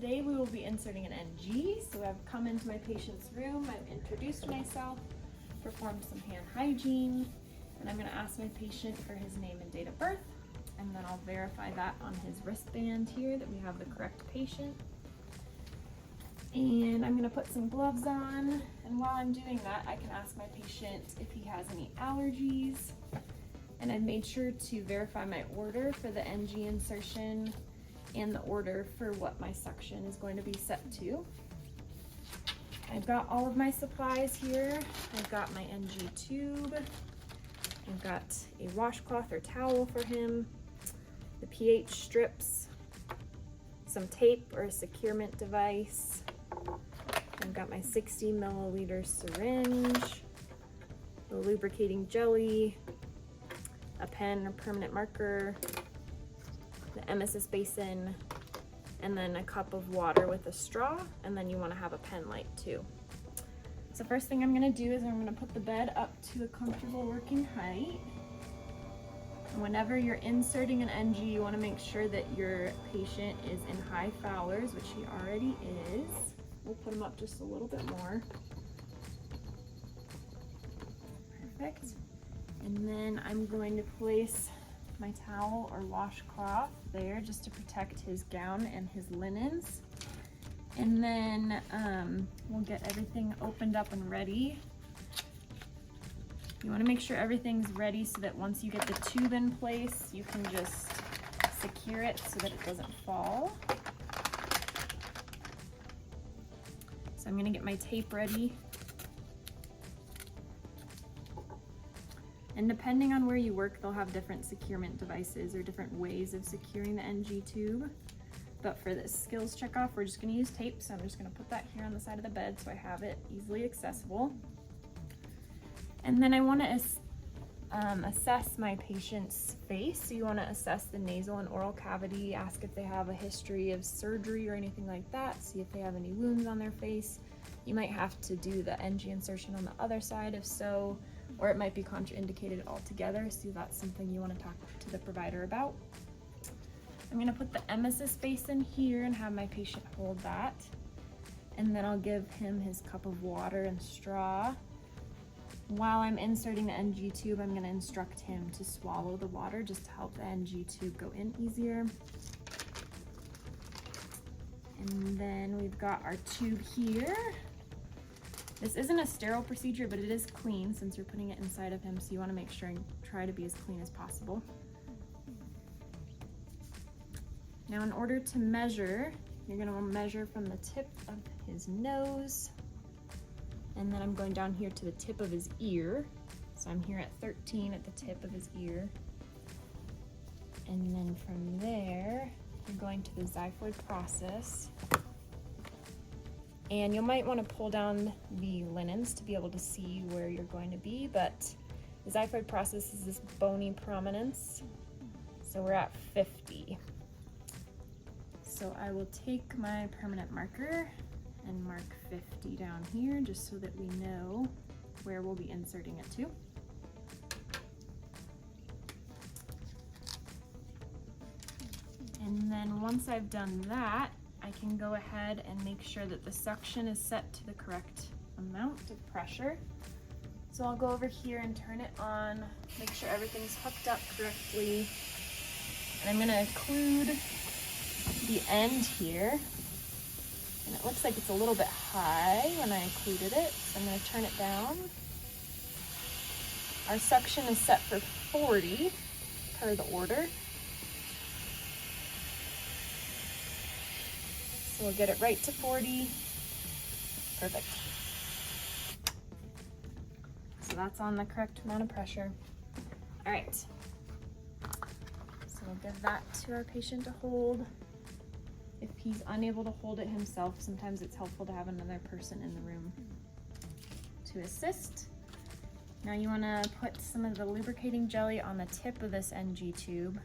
Today we will be inserting an NG. So I've come into my patient's room, I've introduced myself, performed some hand hygiene, and I'm going to ask my patient for his name and date of birth, and then I'll verify that on his wristband here that we have the correct patient. And I'm going to put some gloves on, and while I'm doing that, I can ask my patient if he has any allergies. And I've made sure to verify my order for the NG insertion and the order for what my suction is going to be set to. I've got all of my supplies here. I've got my NG tube. I've got a washcloth or towel for him, the pH strips, some tape or a securement device. I've got my 60 milliliter syringe, the lubricating jelly, a pen or permanent marker, the emesis basin, and then a cup of water with a straw, and then you want to have a pen light too. So first thing I'm going to do is I'm going to put the bed up to a comfortable working height. And whenever you're inserting an NG, you want to make sure that your patient is in high Fowlers, which he already is. We'll put him up just a little bit more. Perfect. And then I'm going to place my towel or washcloth there just to protect his gown and his linens. And then we'll get everything opened up and ready. You want to make sure everything's ready so that once you get the tube in place, you can just secure it so that it doesn't fall. So I'm going to get my tape ready. And depending on where you work, they'll have different securement devices or different ways of securing the NG tube. But for this skills checkoff, we're just going to use tape. So I'm just going to put that here on the side of the bed so I have it easily accessible. And then I want to assess my patient's face. So you want to assess the nasal and oral cavity, ask if they have a history of surgery or anything like that, see if they have any wounds on their face. You might have to do the NG insertion on the other side if so, or it might be contraindicated altogether, so that's something you want to talk to the provider about. I'm going to put the emesis basin here and have my patient hold that. And then I'll give him his cup of water and straw. While I'm inserting the NG tube, I'm going to instruct him to swallow the water just to help the NG tube go in easier. And then we've got our tube here. This isn't a sterile procedure, but it is clean since you're putting it inside of him, so you want to make sure and try to be as clean as possible. Now in order to measure, you're going to measure from the tip of his nose, and then I'm going down here to the tip of his ear. So I'm here at 13 at the tip of his ear. And then from there, you're going to the xiphoid process. And you might want to pull down the linens to be able to see where you're going to be, but the xiphoid process is this bony prominence. So we're at 50. So I will take my permanent marker and mark 50 down here just so that we know where we'll be inserting it to. And then once I've done that, I can go ahead and make sure that the suction is set to the correct amount of pressure. So I'll go over here and turn it on, make sure everything's hooked up correctly. And I'm going to include the end here. And it looks like it's a little bit high when I included it, so I'm going to turn it down. Our suction is set for 40 per the order. So we'll get it right to 40. Perfect. So that's on the correct amount of pressure. All right. So we'll give that to our patient to hold. If he's unable to hold it himself, sometimes it's helpful to have another person in the room to assist. Now you want to put some of the lubricating jelly on the tip of this NG tube.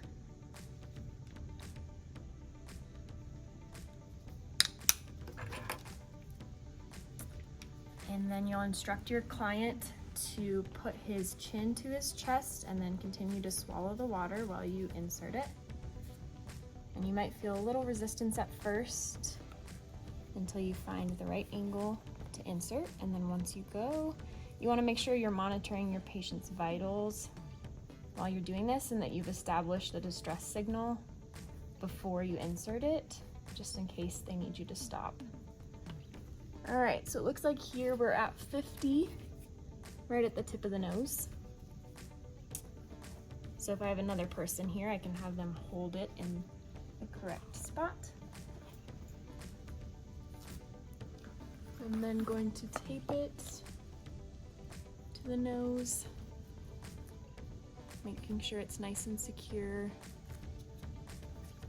And then you'll instruct your client to put his chin to his chest and then continue to swallow the water while you insert it. And you might feel a little resistance at first, until you find the right angle to insert. And then once you go, you want to make sure you're monitoring your patient's vitals while you're doing this and that you've established a distress signal before you insert it, just in case they need you to stop. All right, so it looks like here we're at 50, right at the tip of the nose. So if I have another person here, I can have them hold it in the correct spot. I'm then going to tape it to the nose, making sure it's nice and secure.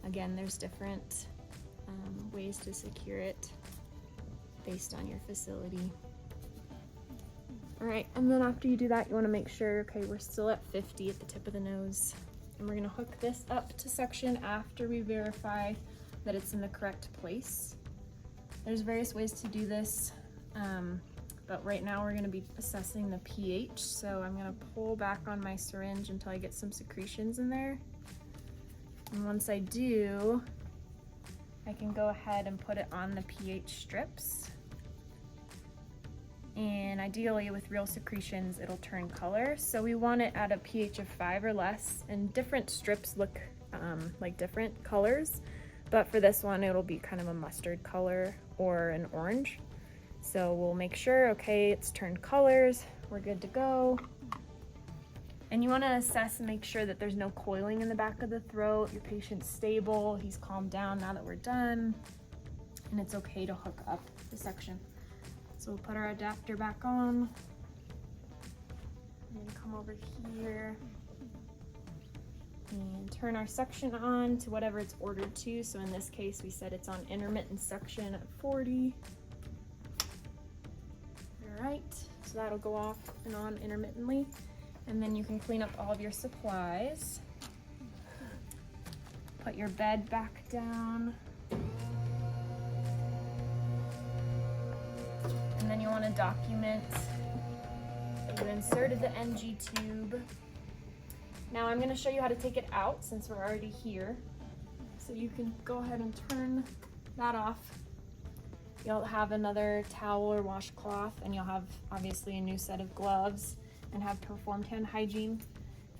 Again, there's different ways to secure it based on your facility. All right, and then after you do that, you want to make sure, okay, we're still at 50 at the tip of the nose. And we're going to hook this up to suction after we verify that it's in the correct place. There's various ways to do this, but right now we're going to be assessing the pH. So I'm going to pull back on my syringe until I get some secretions in there. And once I do, I can go ahead and put it on the pH strips. And ideally with real secretions, it'll turn color. So we want it at a pH of 5 or less, and different strips look like different colors. But for this one, it'll be kind of a mustard color or an orange. So we'll make sure, okay, it's turned colors, we're good to go. And you want to assess and make sure that there's no coiling in the back of the throat, your patient's stable, he's calmed down now that we're done, and it's okay to hook up the suction. So we'll put our adapter back on, and then come over here and turn our suction on to whatever it's ordered to. So in this case, we said it's on intermittent suction at 40. All right, so that'll go off and on intermittently. And then you can clean up all of your supplies. Put your bed back down. And then you want to document that you inserted the NG tube. Now I'm going to show you how to take it out since we're already here. So you can go ahead and turn that off. You'll have another towel or washcloth, and you'll have obviously a new set of gloves and have performed hand hygiene.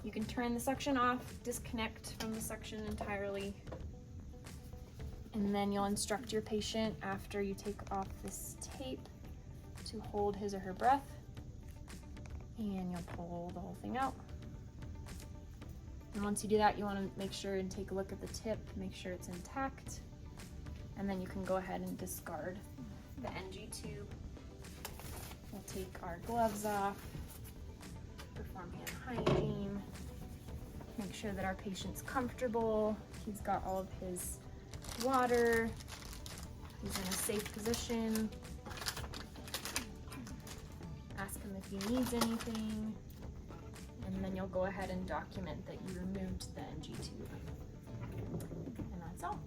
You can turn the suction off, disconnect from the suction entirely, and then you'll instruct your patient after you take off this tape to hold his or her breath, and you'll pull the whole thing out. And once you do that, you want to make sure and take a look at the tip, make sure it's intact, and then you can go ahead and discard the NG tube. We'll take our gloves off, perform hand hygiene, make sure that our patient's comfortable, he's got all of his water, he's in a safe position, ask him if he needs anything, and then you'll go ahead and document that you removed the NG tube. And that's all.